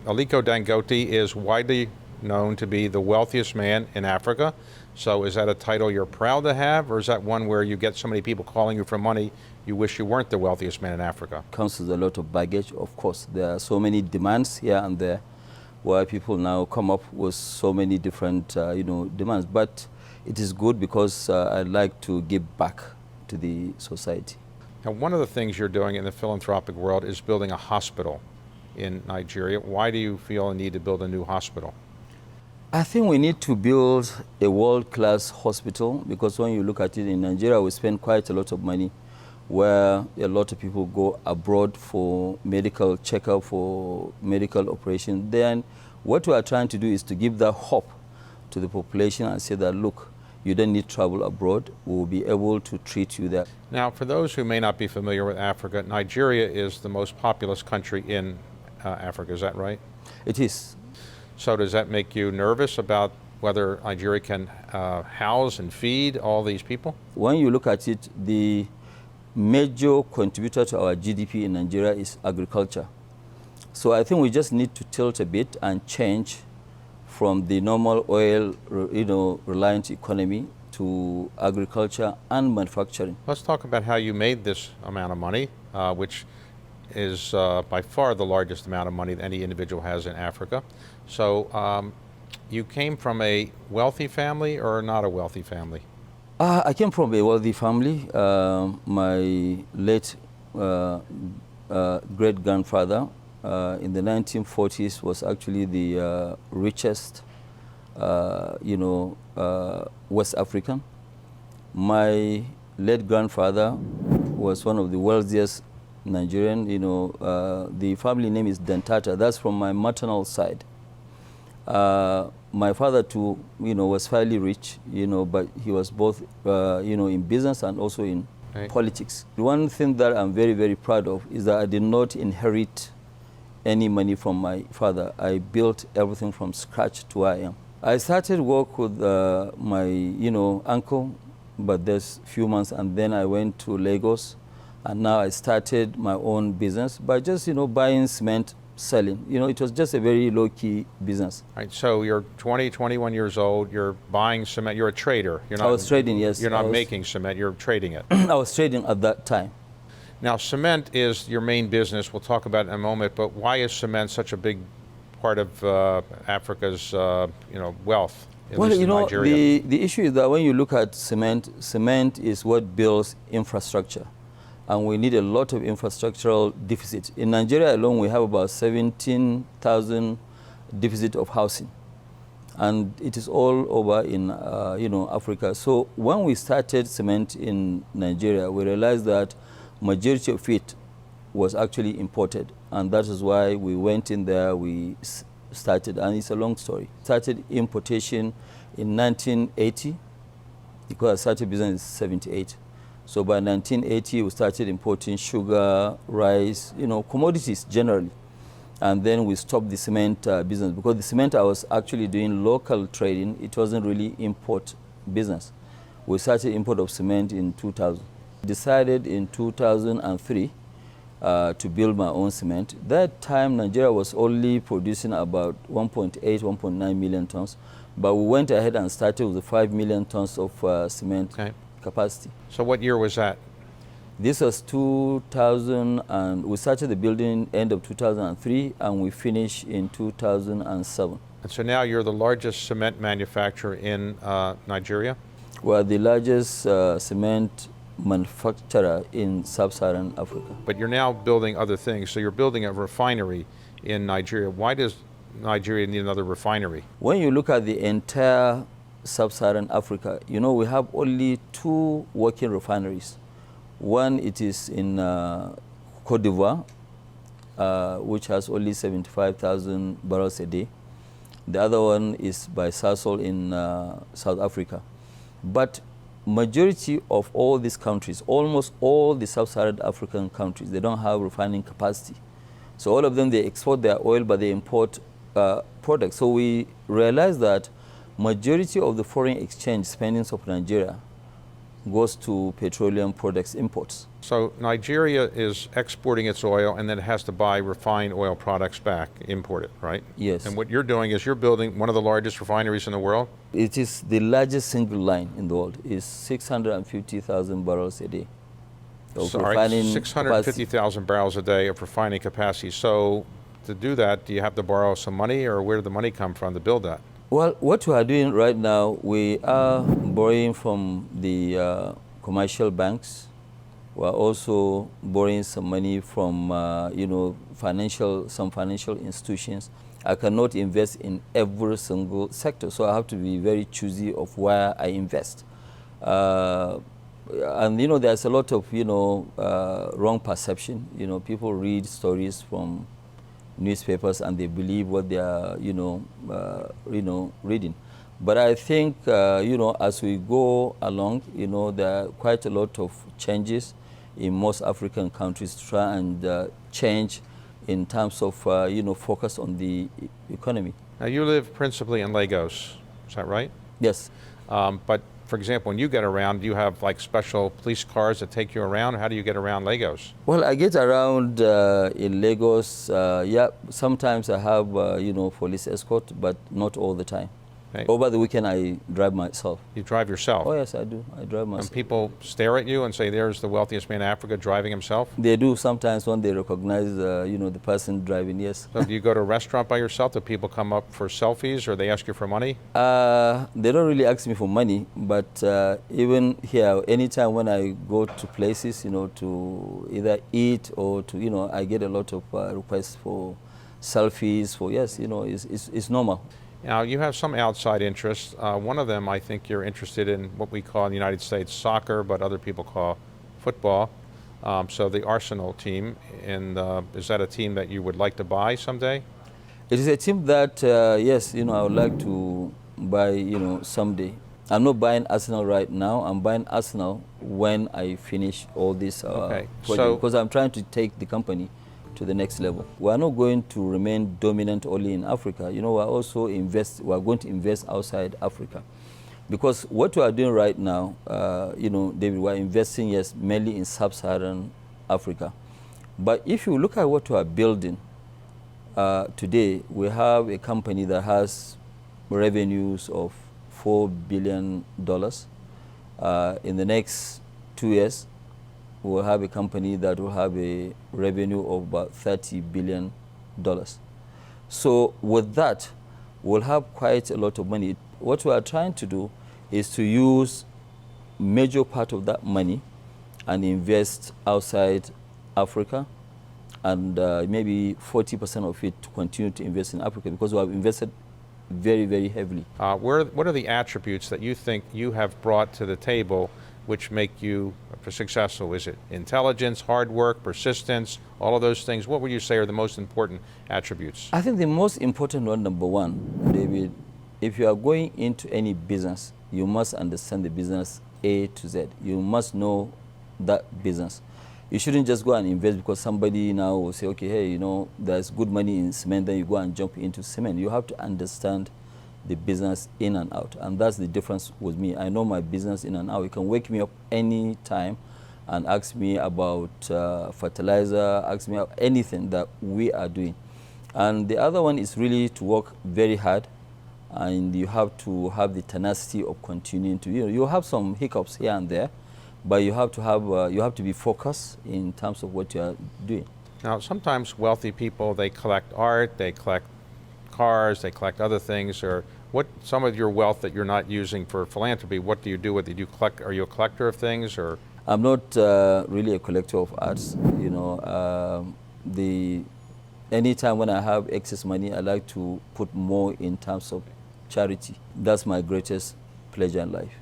Aliko Dangote is widely known to be the wealthiest man in Africa. So is that a title you're proud to have, or is that one where you get so many people calling you for money, you wish you weren't the wealthiest man in Africa? Comes with a lot of baggage, of course. There are so many demands here and there, where people now come up with so many different, demands. But it is good because I like to give back to the society. Now, one of the things you're doing in the philanthropic world is building a hospital in Nigeria. Why do you feel a need to build a new hospital? I think we need to build a world-class hospital, because when you look at it in Nigeria, we spend quite a lot of money, where a lot of people go abroad for medical checkup, for medical operation. Then what we are trying to do is to give that hope to the population and say that, look, you don't need travel abroad. We will be able to treat you there. Now, for those who may not be familiar with Africa, Nigeria is the most populous country in Africa. Is that right? It is. So does that make you nervous about whether Nigeria can house and feed all these people? When you look at it, the major contributor to our GDP in Nigeria is agriculture. So I think we just need to tilt a bit and change from the normal oil, reliant economy to agriculture and manufacturing. Let's talk about how you made this amount of money, which is by far the largest amount of money that any individual has in Africa. So you came from a wealthy family or not a wealthy family? I came from a wealthy family. My late great-grandfather in the 1940s was actually the richest, West African. My late grandfather was one of the wealthiest Nigerian. The family name is Dentata. That's from my maternal side. My father too, was fairly rich, but he was both, in business and also in politics. One thing that I'm very, very proud of is that I did not inherit any money from my father. I built everything from scratch to where I am. I started work with my, uncle, but there's a few months, and then I went to Lagos, and now I started my own business by just, buying cement, selling. It was just a very low-key business. Right, so you're 20, 21 years old, you're buying cement, you're a trader. I was trading, yes. You're not making cement, you're trading it. I was trading at that time. Now, cement is your main business. We'll talk about it in a moment, but why is cement such a big part of Africa's, wealth? Well, the issue is that when you look at cement, cement is what builds infrastructure. And we need a lot of infrastructural deficit. In Nigeria alone, we have about 17,000 deficit of housing. And it is all over in, Africa. So when we started cement in Nigeria, we realized that majority of it was actually imported. And that is why we went in there, we started, and it's a long story. Started importation in 1980, because I started business in 78. So by 1980, we started importing sugar, rice, commodities generally. And then we stopped the cement business, because the cement I was actually doing local trading. It wasn't really import business. We started import of cement in 2000. Decided in 2003 to build my own cement. That time, Nigeria was only producing about 1.8, 1.9 million tons. But we went ahead and started with the 5 million tons of cement capacity. So what year was that? This was 2000, and we started the building end of 2003, and we finished in 2007. And so now you're the largest cement manufacturer in Nigeria? We're the largest cement manufacturer in sub-Saharan Africa. But you're now building other things. So you're building a refinery in Nigeria. Why does Nigeria need another refinery? When you look at the entire sub-Saharan Africa, we have only 2 working refineries. One, it is in Cote d'Ivoire, which has only 75,000 barrels a day. The other one is by Sasol in South Africa. But majority of all these countries, almost all the sub-Saharan African countries, they don't have refining capacity. So all of them, they export their oil, but they import products. So we realized that majority of the foreign exchange spendings of Nigeria goes to petroleum products imports. So Nigeria is exporting its oil and then it has to buy refined oil products back, import it, right? Yes. And what you're doing is you're building one of the largest refineries in the world? It is the largest single line in the world. It's 650,000 barrels a day. Sorry, 650,000 barrels a day of refining capacity. So to do that, do you have to borrow some money, or where did the money come from to build that? Well, what we are doing right now, we are borrowing from the commercial banks. We are also borrowing some money from, some financial institutions. I cannot invest in every single sector, so I have to be very choosy of where I invest. And there's a lot of wrong perception. People read stories from newspapers and they believe what they are reading. But I think as we go along, there are quite a lot of changes in most African countries to try and change in terms of focus on the economy. Now you live principally in Lagos, is that right? Yes. But for example, when you get around, do you have like special police cars that take you around? How do you get around Lagos? Well, I get around in Lagos. Yeah, sometimes I have police escort, but not all the time. Okay. Over the weekend, I drive myself. You drive yourself? Oh yes, I do. I drive myself. And people stare at you and say, "There's the wealthiest man in Africa driving himself." They do sometimes when they recognize the person driving. Yes. So do you go to a restaurant by yourself? Do people come up for selfies, or they ask you for money? They don't really ask me for money, but even here, anytime when I go to places, to either eat or to, I get a lot of requests for selfies. For yes, it's normal. Now, you have some outside interests. One of them, I think you're interested in what we call in the United States soccer, but other people call football. So the Arsenal team, and is that a team that you would like to buy someday? It is a team that, yes, I would like to buy, someday. I'm not buying Arsenal right now. I'm buying Arsenal when I finish all this project, because I'm trying to take the company to the next level. We are not going to remain dominant only in Africa. We are also we are going to invest outside Africa. Because what we are doing right now, David, we are investing, yes, mainly in sub-Saharan Africa. But if you look at what we are building today, we have a company that has revenues of $4 billion. In the next 2 years, we'll have a company that will have a revenue of about $30 billion. So with that, we'll have quite a lot of money. What we are trying to do is to use major part of that money and invest outside Africa, and maybe 40% of it to continue to invest in Africa, because we have invested very, very heavily. What are the attributes that you think you have brought to the table which make you successful? Is it intelligence, hard work, persistence, all of those things? What would you say are the most important attributes? I think the most important one, number one, David, if you are going into any business, you must understand the business A to Z. You must know that business. You shouldn't just go and invest because somebody now will say, okay, hey, there's good money in cement, then you go and jump into cement. You have to understand the business in and out, and that's the difference with me. I know my business in and out. You can wake me up any time and ask me about fertilizer, ask me about anything that we are doing. And the other one is really to work very hard, and you have to have the tenacity of continuing to, you have some hiccups here and there, but you have to be focused in terms of what you are doing. Now, sometimes wealthy people, they collect art, they collect cars, they collect other things, or what some of your wealth that you're not using for philanthropy, what do you do with it? Do you collect, are you a collector of things, or? I'm not really a collector of arts. Anytime when I have excess money, I like to put more in terms of charity. That's my greatest pleasure in life.